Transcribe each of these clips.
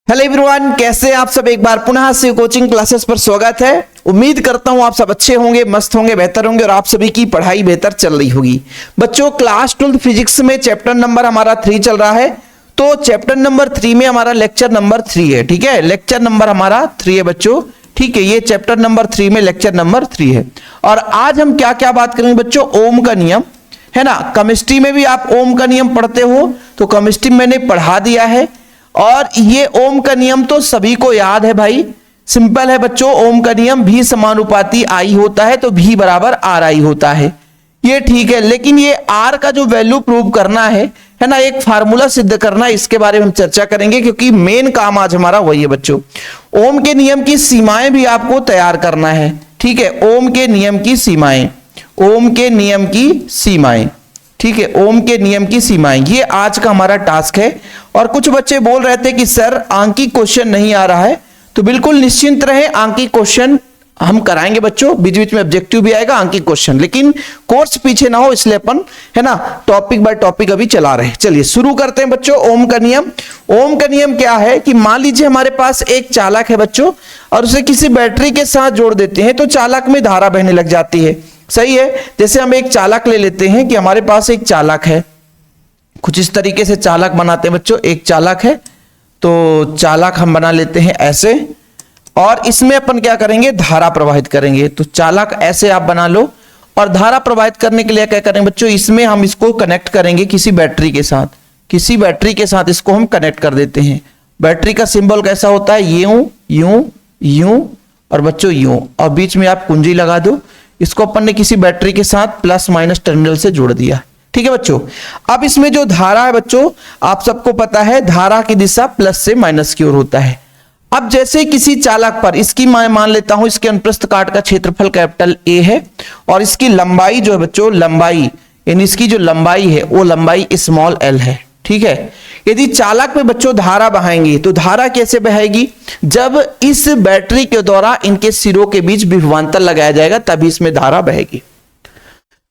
Hello everyone, कैसे आप सब। एक बार पुनः से कोचिंग क्लासेस पर स्वागत है। उम्मीद करता हूं आप सब अच्छे होंगे, मस्त होंगे, बेहतर होंगे और आप सभी की पढ़ाई बेहतर चल रही होगी। बच्चों, क्लास 12 फिजिक्स में चैप्टर नंबर हमारा 3 चल रहा है। तो चैप्टर नंबर 3 में हमारा लेक्चर नंबर 3 है। ठीक है, लेक्चर नंबर हमारा 3 है बच्चों। ठीक है, ये चैप्टर नंबर 3 में लेक्चर नंबर 3 है। और आज हम क्या क्या बात करेंगे बच्चों, ओम का नियम है ना। केमिस्ट्री में भी आप ओम का नियम पढ़ते हो, तो केमिस्ट्री में मैंने पढ़ा दिया है। और ये ओम का नियम तो सभी को याद है भाई, सिंपल है बच्चों। ओम का नियम भी समानुपाती आई होता है, तो भी बराबर आर आई होता है। ये ठीक है, लेकिन ये आर का जो वैल्यू प्रूव करना है ना, एक फार्मूला सिद्ध करना, इसके बारे में हम चर्चा करेंगे, क्योंकि मेन काम आज हमारा वही है बच्चों। ओम के नियम की सीमाएं भी आपको तैयार करना है। ठीक है, ओम के नियम की सीमाएं, ओम के नियम की सीमाएं, ठीक है, ओम के नियम की सीमाएं, ये आज का हमारा टास्क है। और कुछ बच्चे बोल रहे थे कि सर आंकिक क्वेश्चन नहीं आ रहा है, तो बिल्कुल निश्चिंत रहे, आंकिक क्वेश्चन हम कराएंगे बच्चों। बीच बीच में ऑब्जेक्टिव भी आएगा, आंकिक क्वेश्चन, लेकिन कोर्स पीछे ना हो, इसलिए अपन है ना टॉपिक बाय टॉपिक अभी चला रहे हैं। चलिए शुरू करते हैं बच्चों। ओम का नियम, ओम का नियम क्या है कि मान लीजिए हमारे पास एक चालक है बच्चों, और उसे किसी बैटरी के साथ जोड़ देते हैं, तो चालक में धारा बहने लग जाती है। सही है। जैसे हम एक चालक ले लेते हैं कि हमारे पास एक चालक है, कुछ इस तरीके से चालक बनाते हैं बच्चों। एक चालक है, तो चालक हम बना लेते हैं ऐसे, और इसमें अपन क्या करेंगे, धारा प्रवाहित करेंगे। तो चालक ऐसे आप बना लो, और धारा प्रवाहित करने के लिए क्या करेंगे बच्चों, इसमें हम इसको कनेक्ट करेंगे किसी बैटरी के साथ, किसी बैटरी के साथ इसको हम कनेक्ट कर देते हैं। बैटरी का सिंबल कैसा होता है, यूं यूं यूं और बच्चों यूं, और बीच में आप कुंजी लगा दो। इसको अपन ने किसी बैटरी के साथ प्लस माइनस टर्मिनल से जोड़ दिया। ठीक है बच्चों। अब इसमें जो धारा है बच्चों, आप सबको पता है धारा की दिशा प्लस से माइनस की ओर होता है। अब जैसे किसी चालक पर, इसकी मैं मान लेता हूं इसके अनुप्रस्थ काट का क्षेत्रफल कैपिटल ए है, और इसकी लंबाई जो है बच्चों, लंबाई यानी इसकी जो लंबाई है वो लंबाई स्मॉल एल है। ठीक है। यदि चालक में बच्चों धारा बहाएंगे, तो धारा कैसे बहेगी, जब इस बैटरी के द्वारा इनके सिरों के बीच विभवांतर लगाया जाएगा, तभी इसमें धारा बहेगी।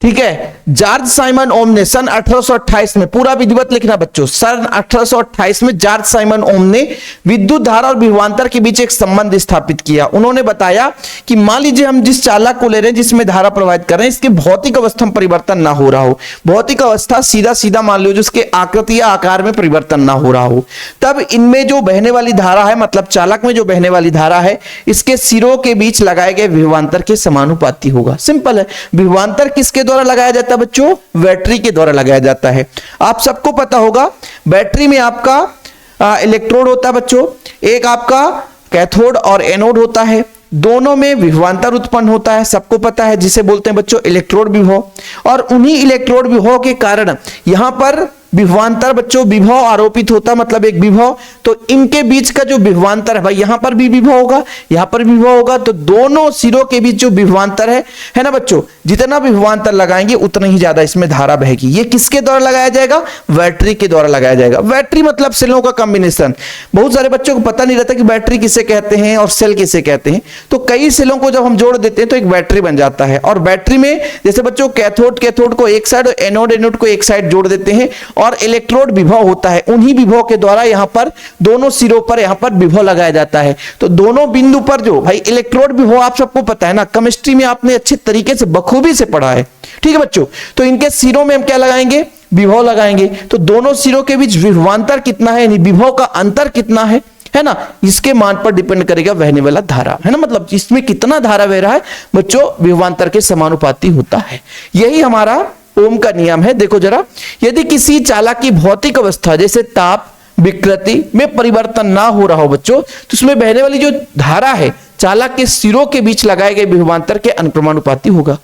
ठीक है। जॉर्ज साइमन ओम ने सन 1828 में, पूरा विधिवत लिखना बच्चों, सन 1828 में जॉर्ज साइमन ओम ने विद्युत धारा और विभवांतर के बीच एक संबंध स्थापित किया। उन्होंने बताया कि मान लीजिए हम जिस चालक को ले रहे हैं, जिसमें धारा प्रवाहित कर रहे हैं, इसके भौतिक अवस्था में परिवर्तन ना हो रहा हो, भौतिक अवस्था सीधा सीधा मान लो जिसके आकृति या आकार में परिवर्तन ना हो रहा हो, तब इनमें जो बहने वाली धारा है, मतलब चालक में जो बहने वाली धारा है, इसके सिरों के बीच लगाए गए विभवांतर के समानुपाती होगा। सिंपल है। विभवांतर किसके द्वारा लगाया जाता है बच्चों, बैटरी के द्वारा लगाया जाता है। आप सबको पता होगा बैटरी में आपका इलेक्ट्रोड होता है बच्चों, एक आपका कैथोड और एनोड होता है, दोनों में विभवांतर उत्पन्न होता है, सबको पता है, जिसे बोलते हैं बच्चों इलेक्ट्रोड विभव। और उन्हीं इलेक्ट्रोड विभव के कारण यहां पर विभवांतर बच्चों विभव आरोपित होता, मतलब एक विभव, तो इनके बीच का जो विभवांतर है भाई, यहां पर भी विभव होगा, यहां पर विभव होगा, तो दोनों सिरों के बीच जो विभवांतर है ना बच्चों, जितना विभवांतर लगाएंगे उतना ही ज्यादा इसमें धारा बहेगी। ये किसके द्वारा लगाया जाएगा, बैटरी के द्वारा लगाया जाएगा। बैटरी मतलब सेलों का कॉम्बिनेशन। बहुत सारे बच्चों को पता नहीं रहता कि बैटरी किसे कहते हैं और सेल किसे कहते हैं। तो कई सेलों को जब हम जोड़ देते हैं तो एक बैटरी बन जाता है। और बैटरी में जैसे बच्चों कैथोड को एक साइड और एनोड को एक साइड जोड़ देते हैं, और इलेक्ट्रोड विभव होता है। उन्हीं विभव के द्वारा यहां पर दोनों सिरों पर यहां पर विभव लगाया जाता है। तो दोनों बिंदु पर जो भाई इलेक्ट्रोड विभव, आप सबको पता है ना, केमिस्ट्री में आपने अच्छे तरीके से बखूबी से पढ़ा है। ठीक है बच्चों। तो इनके सिरों में हम क्या लगाएंगे, विभव लगाएंगे। तो दोनों सिरों के बीच विभवांतर कितना है, यानी विभव का अंतर कितना है ना, इसके मान पर डिपेंड करेगा बहने वाला धारा, है ना। मतलब इसमें कितना धारा बह रहा है बच्चों, विभवांतर के समानुपाती होता है। यही हमारा ओम का नियम है। देखो जरा, यदि किसी चालक की भौतिक अवस्था जैसे ताप विकृति में परिवर्तन ना हो रहा हो बच्चों, तो उसमें बहने वाली जो धारा है चालक के सिरों के बीच लगाए गए विभवांतर के अनुक्रमानुपाती होगा।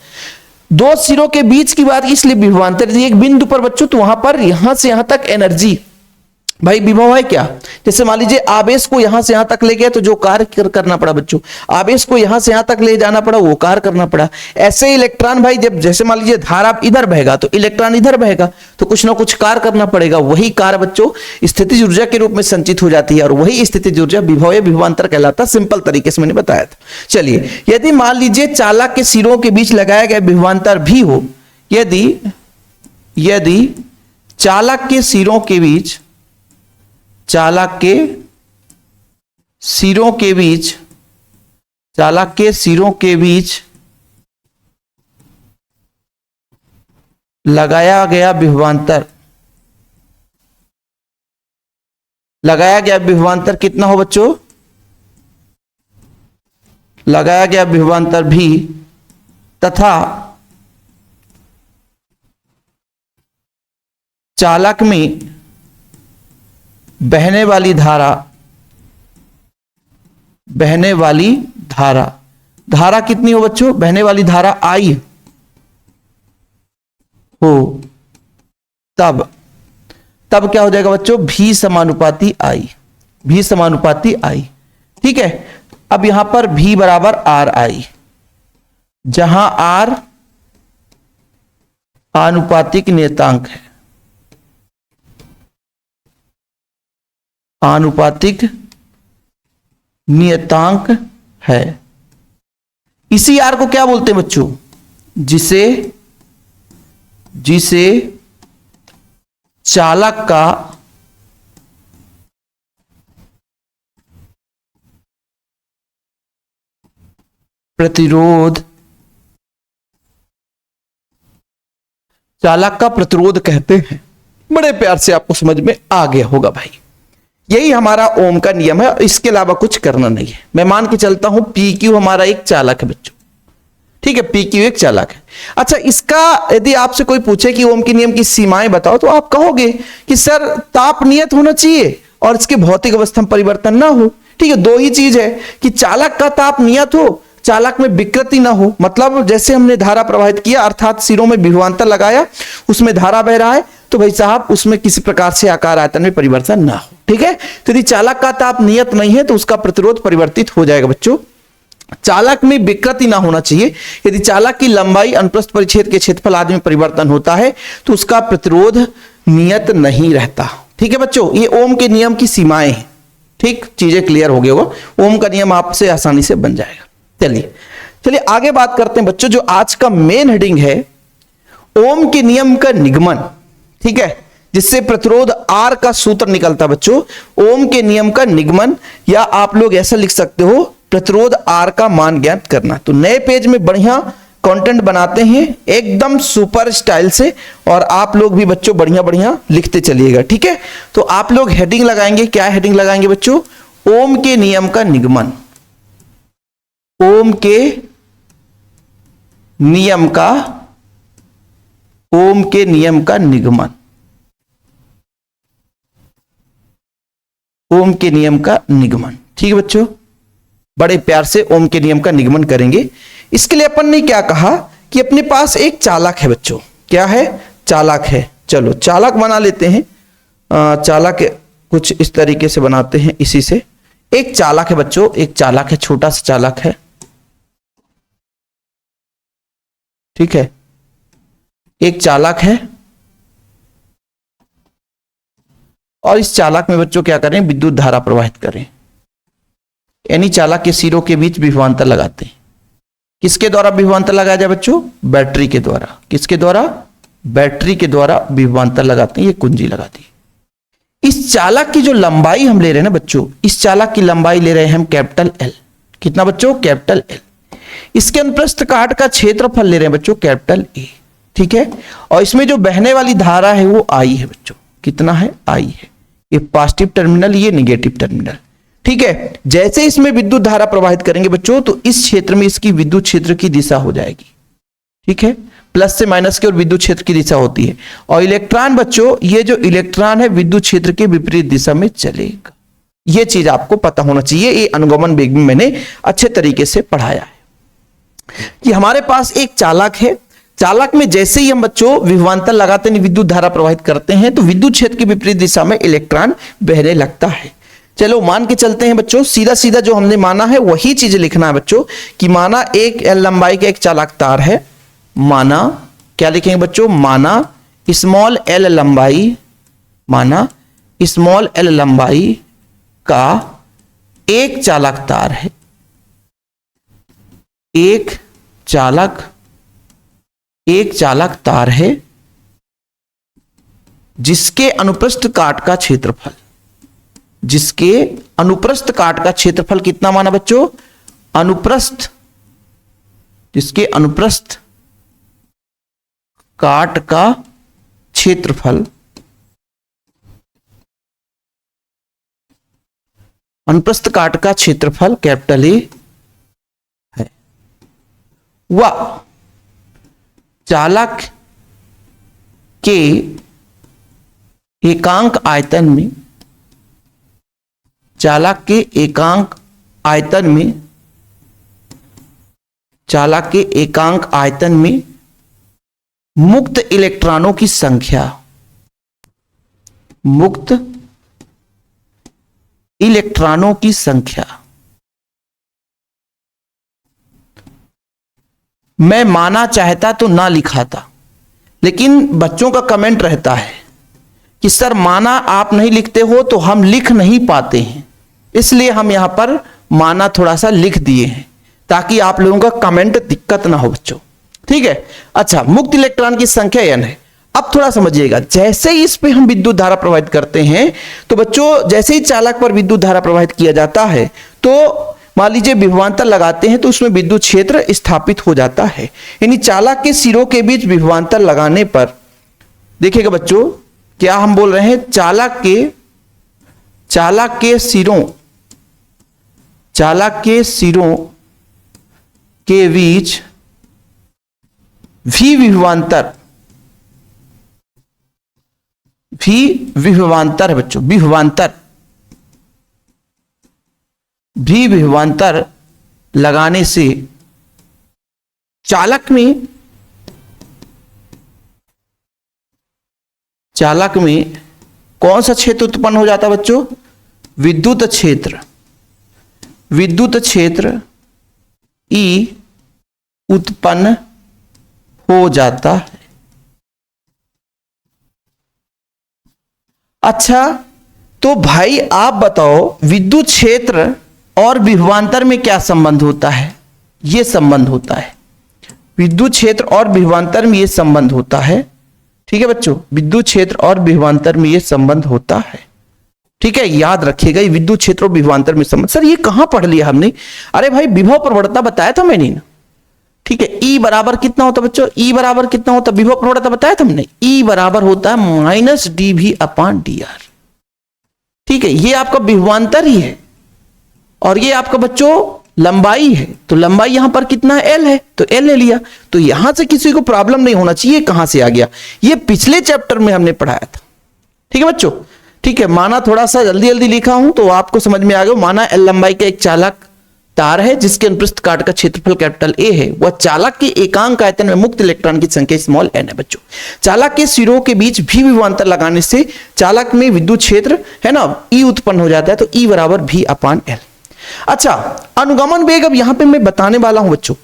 दो सिरों के बीच की बात इसलिए विभवांतर, एक बिंदु पर बच्चों, तो वहां पर यहां से यहां तक एनर्जी भाई विभव है क्या। जैसे मान लीजिए आवेश को यहां से यहां तक ले गया, तो जो कार्य करना पड़ा बच्चों, आवेश को यहां से यहां तक ले जाना पड़ा, वो कार्य करना पड़ा। ऐसे इलेक्ट्रॉन भाई, जब जैसे मान लीजिए धारा इधर बहेगा तो इलेक्ट्रॉन इधर बहेगा, तो कुछ ना कुछ कार्य करना पड़ेगा। वही कार्य बच्चों स्थितिज ऊर्जा के रूप में संचित हो जाती है, और वही स्थितिज ऊर्जा विभव या विभवांतर कहलाता। सिंपल तरीके से मैंने बताया था। चलिए, यदि मान लीजिए चालक के सिरों के बीच लगाया गया विभवांतर भी हो, यदि चालक के सिरों के बीच, चालक के सिरों के बीच, चालक के सिरों के बीच लगाया गया विभवांतर, लगाया गया विभवांतर कितना हो बच्चों? लगाया गया विभवांतर भी तथा चालक में बहने वाली धारा, बहने वाली धारा, धारा कितनी हो बच्चों? बहने वाली धारा I हो, तब क्या हो जाएगा बच्चों? V समानुपाती I, V समानुपाती I। ठीक है, अब यहां पर V बराबर RI, जहां R आनुपातिक नियतांक है, आनुपातिक नियतांक है। इसी R को क्या बोलते हैं बच्चों? जिसे चालक का प्रतिरोध, चालक का प्रतिरोध कहते हैं। बड़े प्यार से आपको समझ में आ गया होगा भाई। यही हमारा ओम का नियम है, इसके अलावा कुछ करना नहीं है। मैं मान के चलता हूं PQ हमारा एक चालक है बच्चों, ठीक है, PQ एक चालक है। अच्छा, इसका यदि आपसे कोई पूछे कि ओम के नियम की सीमाएं बताओ, तो आप कहोगे कि सर ताप नियत होना चाहिए और इसके भौतिक अवस्था में परिवर्तन ना हो। ठीक है, दो ही चीज है कि चालक का ताप नियत हो, चालक में विकृति ना हो। मतलब जैसे हमने धारा प्रवाहित किया, अर्थात सिरों में विभवांतर लगाया, उसमें धारा बह रहा है, तो भाई साहब उसमें किसी प्रकार से आकार आयतन में परिवर्तन ना हो। ठीक है, तो यदि चालक का ताप नियत नहीं है तो उसका प्रतिरोध परिवर्तित हो जाएगा बच्चों। चालक में विकृति ना होना चाहिए। यदि चालक की लंबाई, अनुप्रस्थ परिच्छेद के क्षेत्रफल आदि में परिवर्तन होता है तो उसका प्रतिरोध नियत नहीं रहता। ठीक है बच्चों, ये ओम के नियम की सीमाएं हैं। ठीक, चीजें क्लियर हो गया होगा। ओम का नियम आपसे आसानी से बन जाएगा। चलिए आगे बात करते हैं बच्चों। जो आज का मेन हेडिंग है, ओम के नियम का निगमन। ठीक है, जिससे प्रतिरोध R का सूत्र निकलता बच्चों, ओम के नियम का निगमन, या आप लोग ऐसा लिख सकते हो प्रतिरोध R का मान ज्ञात करना। तो नए पेज में बढ़िया कंटेंट बनाते हैं एकदम सुपर स्टाइल से, और आप लोग भी बच्चों बढ़िया बढ़िया लिखते चलिएगा। ठीक है, तो आप लोग हेडिंग लगाएंगे, क्या हेडिंग लगाएंगे बच्चों? ओम के नियम का निगमन। ओम के नियम का, ओम के नियम का निगमन, ओम के नियम का निगमन। ठीक है बच्चों, बड़े प्यार से ओम के नियम का निगमन करेंगे। इसके लिए अपन ने क्या कहा कि अपने पास एक चालक है बच्चों। क्या है? चालक है। चलो चालक बना लेते हैं। चालक कुछ इस तरीके से बनाते हैं। इसी से एक चालक है बच्चों, एक चालक है, छोटा सा चालक है। ठीक है, एक चालक है और इस चालक में बच्चों क्या करें? विद्युत धारा प्रवाहित करें, यानी चालक के सिरों के बीच विभवांतर लगाते हैं। किसके द्वारा विभवांतर लगाया जाए बच्चों? बैटरी के द्वारा। किसके द्वारा? बैटरी के द्वारा विभवांतर लगाते हैं। ये कुंजी लगा दी। इस चालक की जो लंबाई हम ले रहे हैं ना बच्चों, इस चालक की लंबाई ले रहे हैं हम कैपिटल L। कितना बच्चों? Capital L। इसके अनुप्रस्थ काट का क्षेत्रफल ले रहे हैं बच्चों, कैपिटल A। ठीक है, और इसमें जो बहने वाली धारा है वो I है बच्चों। कितना है? I है। ये पॉजिटिव टर्मिनल, ये नेगेटिव टर्मिनल। ठीक है, जैसे इसमें विद्युत धारा प्रवाहित करेंगे बच्चों, तो इस क्षेत्र में इसकी विद्युत क्षेत्र की दिशा हो जाएगी। ठीक है, प्लस से माइनस की ओर विद्युत क्षेत्र की दिशा होती है। और इलेक्ट्रॉन बच्चों, ये जो इलेक्ट्रॉन है विद्युत क्षेत्र के विपरीत दिशा में चलेगा। ये चीज आपको पता होना चाहिए। ये अनुगमन वेग में मैंने अच्छे तरीके से पढ़ाया है कि हमारे पास एक चालक है। चालक में जैसे ही हम बच्चों विभवांतर लगाते हैं, विद्युत धारा प्रवाहित करते हैं, तो विद्युत क्षेत्र की विपरीत दिशा में इलेक्ट्रॉन बहने लगता है। चलो मान के चलते हैं बच्चों, सीधा सीधा जो हमने माना है वही चीज लिखना है बच्चों, कि माना एक L लंबाई का एक चालक तार है। माना क्या लिखेंगे बच्चों? माना स्मॉल L लंबाई, माना स्मॉल L लंबाई का एक चालक तार है। एक चालक तार है जिसके अनुप्रस्थ काट का क्षेत्रफल, जिसके अनुप्रस्थ काट का क्षेत्रफल कितना माना बच्चों, अनुप्रस्थ, जिसके अनुप्रस्थ काट का क्षेत्रफल, अनुप्रस्थ काट का क्षेत्रफल कैपिटल ए है, व चालक के एकांक आयतन में, चालक के एकांक आयतन में, चालक के एकांक आयतन में मुक्त इलेक्ट्रॉनों की संख्या, मुक्त इलेक्ट्रॉनों की संख्या मैं माना चाहता तो ना लिखाता, लेकिन बच्चों का कमेंट रहता है कि सर माना आप नहीं लिखते हो तो हम लिख नहीं पाते हैं, इसलिए हम यहां पर माना थोड़ा सा लिख दिए हैं ताकि आप लोगों का कमेंट दिक्कत ना हो बच्चों, ठीक है। अच्छा, मुक्त इलेक्ट्रॉन की संख्या n है। अब थोड़ा समझिएगा, जैसे ही इस पे हम विद्युत धारा प्रवाहित करते हैं तो बच्चों जैसे ही चालक पर विद्युत धारा प्रवाहित किया जाता है तो मान लीजिए विभवांतर लगाते हैं तो उसमें विद्युत क्षेत्र स्थापित हो जाता है। यानी चालक के सिरों के बीच विभवांतर लगाने पर देखिएगा बच्चों, क्या हम बोल रहे हैं, चालक के सिरों के बीच भी विभवांतर है बच्चों, विभवांतर लगाने से चालक में कौन सा क्षेत्र उत्पन्न हो जाता है बच्चों, विद्युत क्षेत्र ई उत्पन्न हो जाता है। अच्छा, तो भाई आप बताओ विद्युत क्षेत्र और विभवांतर में क्या संबंध होता है, यह संबंध होता है, विद्युत क्षेत्र और विभवांतर में यह संबंध होता है, ठीक है बच्चों, विद्युत क्षेत्र और विभवांतर में यह संबंध होता है, ठीक है, याद रखिएगा ये विद्युत क्षेत्र और विभवांतर में संबंध। सर ये कहां पढ़ लिया हमने, अरे भाई विभव प्रवणता बताया था मैंने ना, ठीक है। ई बराबर कितना होता बच्चों, ई बराबर कितना होता, विभव प्रवणता बताया था हमने, ई बराबर होता है -dV/dr, ठीक है। ये आपका विभवांतर ही है और ये आपका बच्चों लंबाई है, तो लंबाई यहां पर कितना है, L है, तो L ले लिया। तो यहां से किसी को प्रॉब्लम नहीं होना चाहिए कहां से आ गया, ये पिछले चैप्टर में हमने पढ़ाया था, ठीक है बच्चों, ठीक है। माना थोड़ा सा जल्दी जल्दी लिखा हूं तो आपको समझ में आ गया। माना L लंबाई का एक चालक तार है जिसके अनुप्रस्थ काट का क्षेत्रफल कैपिटल A है, वह चालक के एकांक आयतन में मुक्त इलेक्ट्रॉन की संख्या स्मॉल n है बच्चों। चालक के सिरों के बीच भी विभवांतर लगाने से चालक में विद्युत क्षेत्र है ना E उत्पन्न हो जाता है, तो E बराबर V/L। अच्छा, अनुगमन वेग अब यहां पे मैं बताने वाला हूं बच्चों,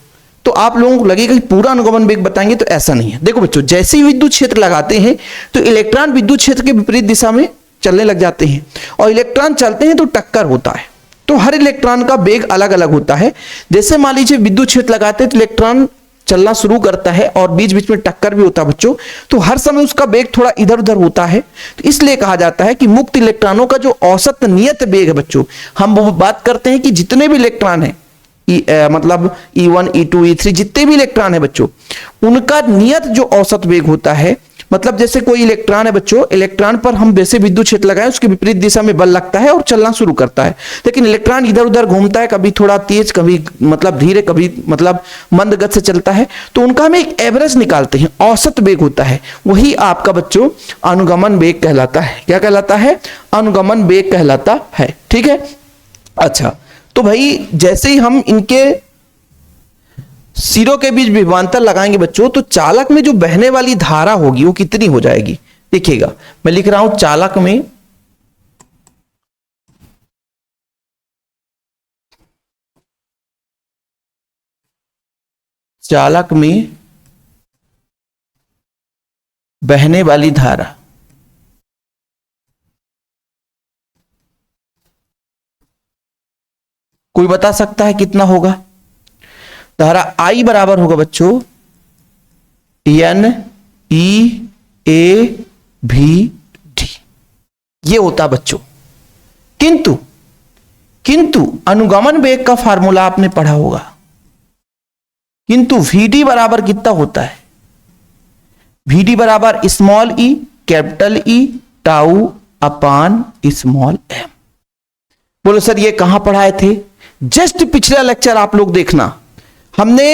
तो आप लोगों को लगेगा कि पूरा अनुगमन वेग बताएंगे, तो ऐसा नहीं है। देखो बच्चों, जैसे ही विद्युत क्षेत्र लगाते हैं तो इलेक्ट्रॉन विद्युत क्षेत्र के विपरीत दिशा में चलने लग जाते हैं, और इलेक्ट्रॉन चलते हैं तो टक्कर होता है, तो हर इलेक्ट्रॉन का वेग अलग अलग होता है। जैसे मान लीजिए विद्युत क्षेत्र लगाते हैं तो इलेक्ट्रॉन चलना शुरू करता है और बीच बीच में टक्कर भी होता है बच्चों, तो हर समय उसका वेग थोड़ा इधर उधर होता है, तो इसलिए कहा जाता है कि मुक्त इलेक्ट्रॉनों का जो औसत नियत वेग है बच्चों, हम वो बात करते हैं कि जितने भी इलेक्ट्रॉन है मतलब E1 E2 E3 जितने भी इलेक्ट्रॉन है बच्चों, उनका नियत जो औसत वेग होता है, मतलब जैसे कोई इलेक्ट्रॉन है बच्चों, इलेक्ट्रॉन पर हम वैसे विद्युत क्षेत्र लगाएं उसके विपरीत दिशा में बल लगता है और चलना शुरू करता है, लेकिन इलेक्ट्रॉन इधर उधर घूमता है, कभी थोड़ा तेज, कभी मतलब धीरे, कभी मतलब मंद गति से चलता है, तो उनका हम एक एवरेज निकालते हैं, औसत वेग होता है, वही आपका बच्चों अनुगमन वेग कहलाता है। क्या कहलाता है, अनुगमन वेग कहलाता है, ठीक है। अच्छा, तो भाई जैसे ही हम इनके सिरों के बीच विभवांतर लगाएंगे बच्चों, तो चालक में जो बहने वाली धारा होगी वो कितनी हो जाएगी, देखिएगा मैं लिख रहा हूं, चालक में बहने वाली धारा, कोई बता सकता है कितना होगा, धारा I बराबर होगा बच्चों NEAVD, ये होता बच्चों, किंतु किंतु अनुगमन वेग का फार्मूला आपने पढ़ा होगा, किंतु Vd बराबर कितना होता है? Vd बराबर small e capital E tau upon small m. बोलो सर ये कहां पढ़ाए थे? जस्ट पिछला लेक्चर आप लोग देखना, हमने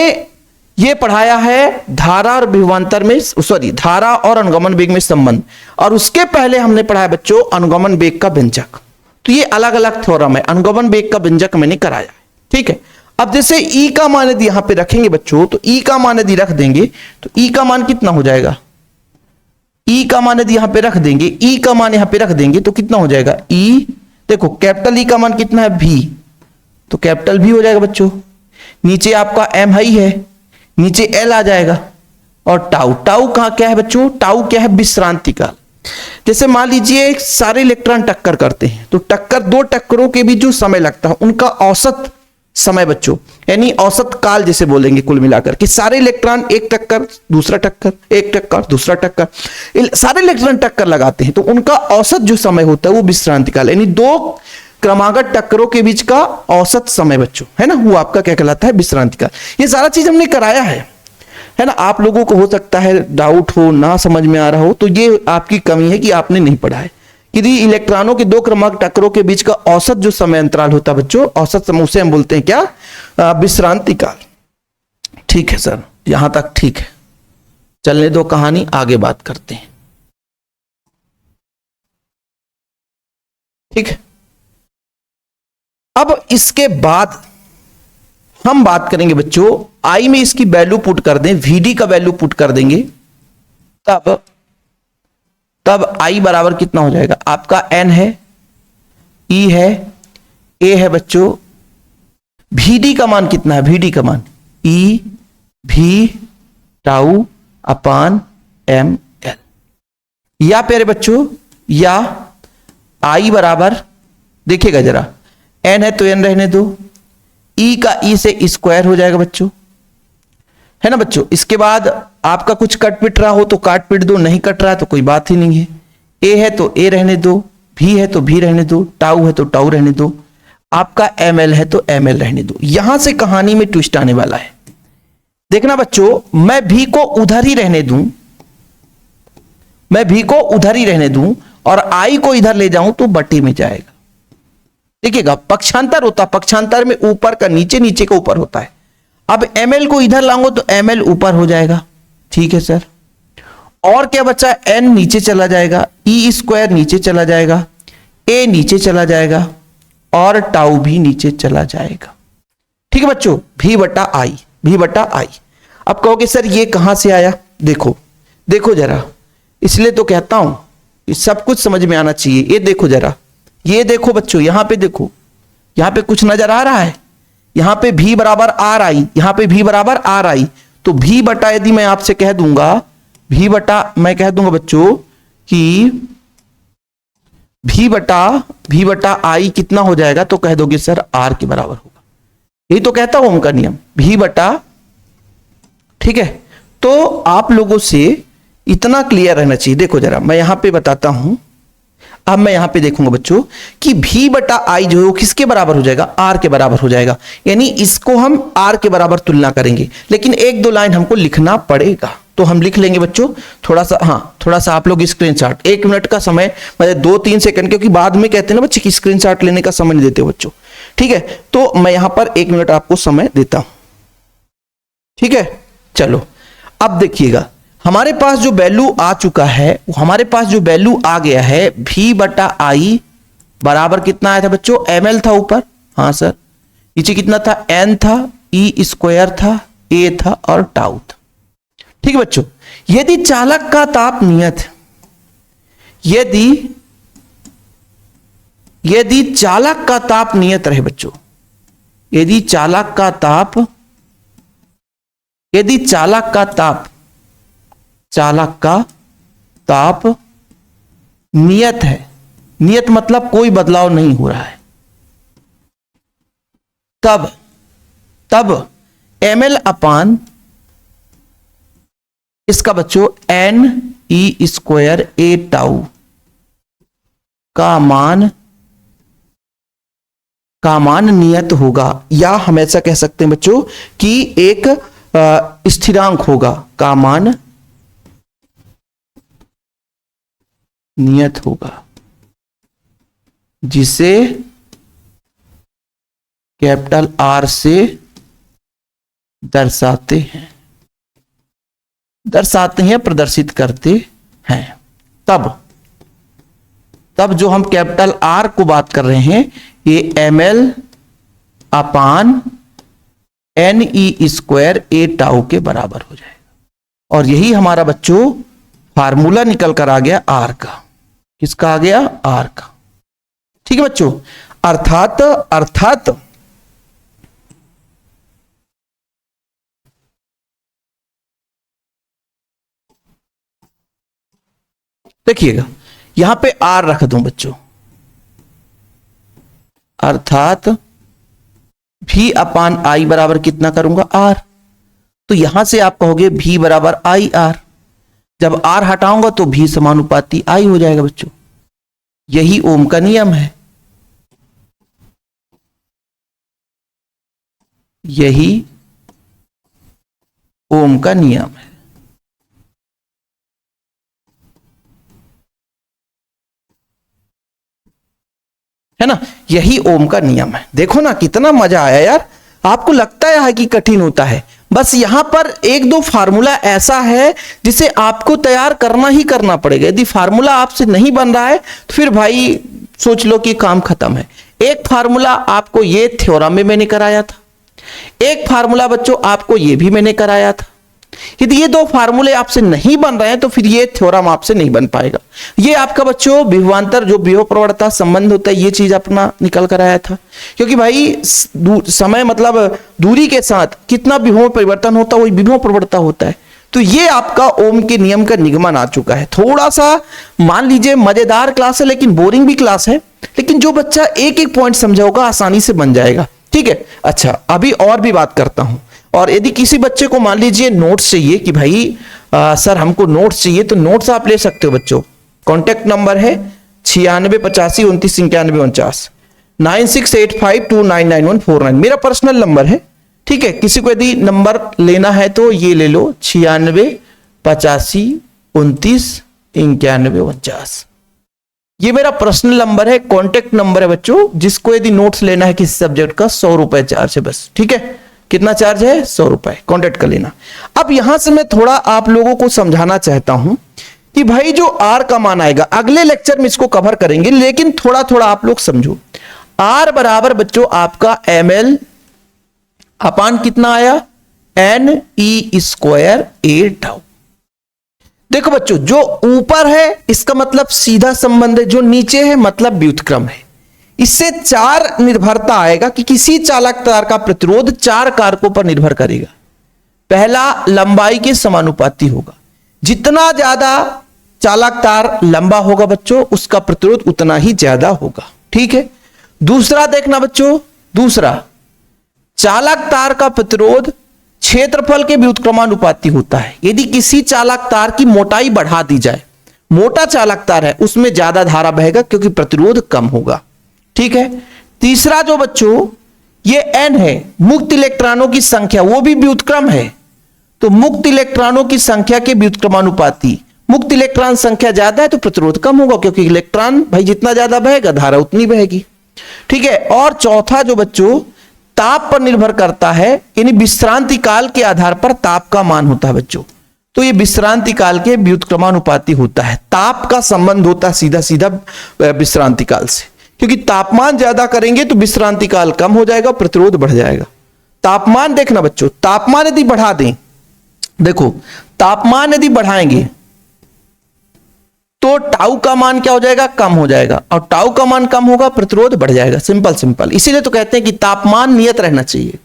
ये पढ़ाया है धारा और विभवांतर में, सॉरी धारा और अनुगमन वेग में संबंध, और उसके पहले हमने पढ़ाया बच्चों अनुगमन वेग का व्यंजक। तो ये अलग अलग थ्योरम है, अनुगमन वेग का व्यंजक मैंने कराया है, ठीक है। अब जैसे ई का मान यदि यहां पे रखेंगे बच्चों, तो ई का मान यदि रख देंगे तो ई का मान कितना हो जाएगा? ई का मान यदि यहां पे रख देंगे, ई का मान यहां पे रख देंगे तो कितना हो जाएगा? ई, देखो कैपिटल ई का मान कितना है? भी, तो कैपिटल भी हो जाएगा बच्चों। नीचे आपका एम ही है, नीचे एल आ जाएगा, और टाउ, टाउ कहां क्या है बच्चों? टाउ क्या है? विश्रांति काल। जैसे मान लीजिए सारे इलेक्ट्रॉन टक्कर करते हैं, तो टक्कर, दो टक्करों के बीच जो समय लगता है उनका औसत समय बच्चों, यानी औसत काल जैसे बोलेंगे कुल मिलाकर कि सारे इलेक्ट्रॉन एक टक्कर दूसरा टक्कर, एक टक्कर दूसरा टक्कर, सारे इलेक्ट्रॉन टक्कर लगाते हैं, तो उनका औसत जो समय होता है वो विश्रांति काल, यानी दो क्रमागत टक्करों के बीच का औसत समय बच्चों, है ना, वो आपका क्या कहलाता है? विश्रांति काल। ये सारा चीज हमने कराया है ना। आप लोगों को हो सकता है डाउट हो, ना समझ में आ रहा हो, तो ये आपकी कमी है कि आपने नहीं पढ़ा है। यदि इलेक्ट्रॉनों के दो क्रमागत टक्करों के बीच का औसत जो समय अंतराल होता है बच्चों, औसत समय, उसे हम बोलते हैं क्या? विश्रांति काल। ठीक है सर, यहां तक ठीक है, चलने दो कहानी, आगे बात करते हैं। ठीक है, अब इसके बाद हम बात करेंगे बच्चों, आई में इसकी वैल्यू पुट कर दें, Vd का वैल्यू पुट कर देंगे, तब आई बराबर कितना हो जाएगा? आपका n है, E है, A है बच्चों, Vd का मान कितना है? Vd का मान E V टाउ अपान एम एल, या प्यारे बच्चों, या आई बराबर, देखिएगा जरा, n है तो n रहने दो, E का E से स्क्वायर हो जाएगा बच्चों, है ना बच्चों। इसके बाद आपका कुछ कट पिट रहा हो तो काट पिट दो, नहीं कट रहा है तो कोई बात ही नहीं है। A है तो A रहने दो, V है तो V रहने दो, टाउ है तो टाउ रहने दो, आपका ML है तो ML रहने दो। यहां से कहानी में ट्विस्ट आने वाला है, देखना बच्चों, मैं V को उधर ही रहने दूं, मैं V को उधर ही रहने दूं और I को इधर ले जाऊं तो बटे में जाएगा। देखिएगा पक्षांतर होता, पक्षांतर में ऊपर का नीचे, नीचे का ऊपर होता है। अब ML को इधर लाऊंगा तो ML ऊपर हो जाएगा, ठीक है सर। और क्या बचा? N नीचे चला जाएगा, E स्क्वायर नीचे चला जाएगा, A नीचे चला जाएगा, और टाउ भी नीचे चला जाएगा। ठीक है बच्चों, V बटा आई, V बटा आई। अब कहोगे सर ये कहां से आया? देखो देखो जरा, इसलिए तो कहता हूं सब कुछ समझ में आना चाहिए। ये देखो जरा, ये देखो बच्चों, यहां पे देखो, यहां पे कुछ नजर आ रहा है, यहां पे V बराबर आर आई, यहां पे V बराबर आर आई, तो V बटा, यदि मैं आपसे कह दूंगा V बटा, मैं कह दूंगा बच्चों कि V बटा आई कितना हो जाएगा, तो कह दोगे सर R के बराबर होगा। यही तो कहता हूं उनका नियम, V बटा, ठीक है। तो आप लोगों से इतना क्लियर रहना चाहिए। देखो जरा, मैं यहां पे बताता हूं, अब मैं यहां पे देखूंगा बच्चों कि V बटा आई जो है वो किसके बराबर हो जाएगा? R के बराबर हो जाएगा, यानी इसको हम R के बराबर तुलना करेंगे। लेकिन एक दो लाइन हमको लिखना पड़ेगा, तो हम लिख लेंगे बच्चों थोड़ा सा, हाँ थोड़ा सा आप लोग स्क्रीनशॉट, 1 मिनट का समय, मतलब 2-3 सेकंड, क्योंकि बाद में कहते हैं ना बच्चे कि स्क्रीनशॉट लेने का समय नहीं देते बच्चों, ठीक है। तो मैं यहां पर 1 मिनट आपको समय देता हूं, ठीक है। चलो अब देखिएगा, हमारे पास जो वैल्यू आ चुका है, हमारे पास जो वैल्यू आ गया है, V बटा आई बराबर कितना आया था बच्चों? ML था ऊपर, हाँ सर, नीचे कितना था? N था, E स्क्वायर था, A था और टाउ था। ठीक है बच्चों, यदि चालक का ताप नियत, यदि चालक का ताप नियत रहे बच्चों, यदि चालक का ताप नियत है, नियत मतलब कोई बदलाव नहीं हो रहा है, तब ML अपान इसका बच्चों N E square A tau का मान का मान नियत होगा, या हम ऐसा कह सकते हैं बच्चों कि एक स्थिरांक होगा, का मान नियत होगा, जिसे कैपिटल आर से दर्शाते हैं, प्रदर्शित करते हैं। तब जो हम कैपिटल आर को बात कर रहे हैं, ये ml अपान NE स्क्वायर ए टाउ के बराबर हो जाएगा। और यही हमारा बच्चों फार्मूला निकल कर आ गया आर का। किसका आ गया? आर का। ठीक है बच्चों, अर्थात देखिएगा, यहां पे आर रख दूं बच्चों, अर्थात भी अपान आई बराबर कितना करूंगा? आर। तो यहां से आप कहोगे भी बराबर आई आर, जब आर हटाऊंगा तो भी समानुपाती आई हो जाएगा बच्चों। यही ओम का नियम है, यही ओम का नियम है ना, यही ओम का नियम है। देखो ना कितना मजा आया यार। आपको लगता है कि कठिन होता है, बस यहां पर एक दो फार्मूला ऐसा है जिसे आपको तैयार करना ही करना पड़ेगा। यदि फार्मूला आपसे नहीं बन रहा है तो फिर भाई सोच लो कि काम खत्म है। एक फार्मूला आपको ये थ्योरम में मैंने कराया था, एक फार्मूला बच्चों आपको ये भी मैंने कराया था। यदि ये दो फार्मूले आपसे नहीं बन रहे हैं तो फिर ये थ्योरम आपसे नहीं बन पाएगा। ये आपका बच्चों विभवांतर जो विभव प्रवणता संबंध होता है, ये चीज अपना निकल कर आया था। क्योंकि भाई समय मतलब दूरी के साथ कितना विभव परिवर्तन होता है, वही विभव प्रवणता होता है। तो ये आपका ओम के नियम का निगमन आ चुका है। थोड़ा सा मान लीजिए मजेदार क्लास है, लेकिन बोरिंग भी क्लास है, लेकिन जो बच्चा एक एक पॉइंट समझा होगा आसानी से बन जाएगा। ठीक है, अच्छा अभी और भी बात करता हूं। और यदि किसी बच्चे को मान लीजिए नोट्स चाहिए कि भाई सर हमको नोट्स चाहिए, तो नोट्स आप ले सकते हो बच्चों। कॉन्टेक्ट नंबर है 9685299149, 9685299149 मेरा पर्सनल नंबर है। ठीक है, किसी को यदि नंबर लेना है तो ये ले लो 9685299149, ये मेरा पर्सनल नंबर है, कॉन्टेक्ट नंबर है बच्चों। जिसको यदि नोट्स लेना है किसी सब्जेक्ट का 100 रुपए चार्ज है बस। ठीक है, कितना चार्ज है? 100 रुपए, कॉन्टेक्ट कर लेना। अब यहां से मैं थोड़ा आप लोगों को समझाना चाहता हूं कि भाई जो आर का मान आएगा, अगले लेक्चर में इसको कवर करेंगे, लेकिन थोड़ा थोड़ा आप लोग समझो। आर बराबर बच्चों आपका ml अपान कितना आया? NE स्क्वायर ए टाउ। देखो बच्चों, जो ऊपर है इसका मतलब सीधा संबंध है, जो नीचे है मतलब व्युत्क्रम है। इससे चार निर्भरता आएगा कि किसी चालक तार का प्रतिरोध चार कारकों पर निर्भर करेगा। पहला, लंबाई के समानुपाती होगा। जितना ज्यादा चालक तार लंबा होगा बच्चों, उसका प्रतिरोध उतना ही ज्यादा होगा। ठीक है, दूसरा देखना बच्चों, दूसरा चालक तार का प्रतिरोध क्षेत्रफल के व्युत्क्रमानुपाती होता है। यदि किसी चालक तार की मोटाई बढ़ा दी जाए, मोटा चालक तार है उसमें ज्यादा धारा बहेगा क्योंकि प्रतिरोध कम होगा। ठीक है, तीसरा जो बच्चों ये n है, मुक्त इलेक्ट्रॉनों की संख्या, वो भी व्युत्क्रम है। तो मुक्त इलेक्ट्रॉनों की संख्या के व्युत्क्रमानुपाती, मुक्त इलेक्ट्रॉन संख्या ज्यादा है तो प्रतिरोध कम होगा, क्योंकि इलेक्ट्रॉन भाई जितना ज्यादा बहेगा धारा उतनी बहेगी। ठीक है, और चौथा जो बच्चों ताप पर निर्भर करता है, यानी विश्रांति काल के आधार पर ताप का मान होता है बच्चों। तो ये विश्रांति काल के व्युत्क्रमानुपाती होता है। ताप का संबंध होता है सीधा सीधा विश्रांति काल से, क्योंकि तापमान ज्यादा करेंगे तो विश्रांति काल कम हो जाएगा, प्रतिरोध बढ़ जाएगा। तापमान देखना बच्चों, तापमान यदि बढ़ा दें, देखो तापमान यदि बढ़ाएंगे तो टाउ का मान क्या हो जाएगा? कम हो जाएगा, और टाउ का मान कम होगा, प्रतिरोध बढ़ जाएगा। Simple simple. इसीलिए तो कहते हैं कि तापमान नियत रहना चाहिए।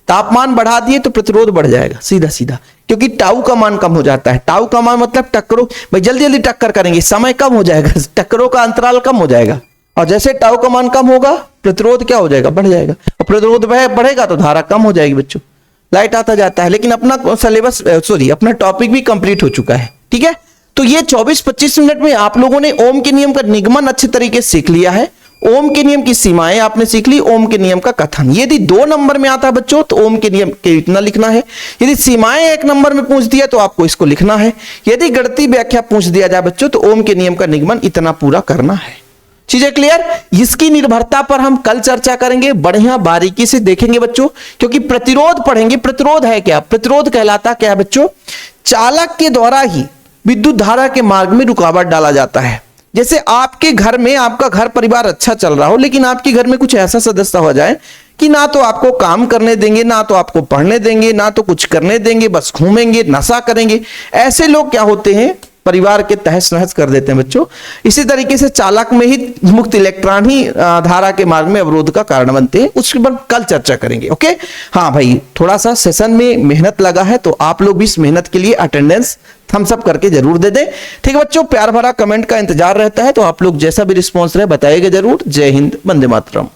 तापमान बढ़ा दिए तो प्रतिरोध बढ़ जाएगा सीधा सीधा, क्योंकि टाउ का मान कम हो जाता है। टाउ का मान मतलब टक्करों, भाई जल्दी जल्दी टक्कर करेंगे, समय कम हो जाएगा, टक्करों का अंतराल कम हो जाएगा। और जैसे टाउ का मान कम होगा, प्रतिरोध क्या हो जाएगा? बढ़ जाएगा। और प्रतिरोध बढ़ेगा तो धारा कम हो जाएगी बच्चों। लाइट आता जाता है, लेकिन अपना सिलेबस अपना टॉपिक भी कंप्लीट हो चुका है। ठीक है, तो ये 24-25 मिनट में आप लोगों ने ओम के नियम का निगमन अच्छे तरीके से सीख लिया है। ओम के नियम की सीमाएं आपने सीख ली, ओम के नियम का कथन। यदि 2 नंबर में आता है बच्चों तो ओम के नियम के इतना लिखना है। यदि सीमाएं 1 नंबर में पूछ दिया तो आपको इसको लिखना है। यदि गणितीय व्याख्या पूछ दिया जाए बच्चों तो ओम के नियम का निगमन इतना पूरा करना है। चीजें क्लियर? इसकी निर्भरता पर हम कल चर्चा करेंगे, बढ़िया बारीकी से देखेंगे बच्चों, क्योंकि प्रतिरोध पढ़ेंगे। प्रतिरोध है क्या? प्रतिरोध कहलाता क्या है बच्चों? चालक के द्वारा ही विद्युत धारा के मार्ग में रुकावट डाला जाता है। जैसे आपके घर में, आपका घर परिवार अच्छा चल रहा हो, लेकिन आपके घर में कुछ ऐसा सदस्य हो जाए कि ना तो आपको काम करने देंगे, ना तो आपको पढ़ने देंगे, ना तो कुछ करने देंगे, बस घूमेंगे, नशा करेंगे। ऐसे लोग क्या होते हैं? परिवार के तहस नहस कर देते हैं बच्चों। इसी तरीके से चालक में ही मुक्त इलेक्ट्रॉन ही धारा के मार्ग में अवरोध का कारण बनते हैं। उसके बाद कल चर्चा करेंगे। ओके, हाँ भाई, थोड़ा सा सेशन में मेहनत लगा है तो आप लोग भी इस मेहनत के लिए अटेंडेंस थम्स अप करके जरूर दे दें। ठीक है बच्चों, प्यार भरा कमेंट का इंतजार रहता है, तो आप लोग जैसा भी रिस्पॉन्स रहे बताइएगा जरूर। जय हिंद, वंदे मातरम।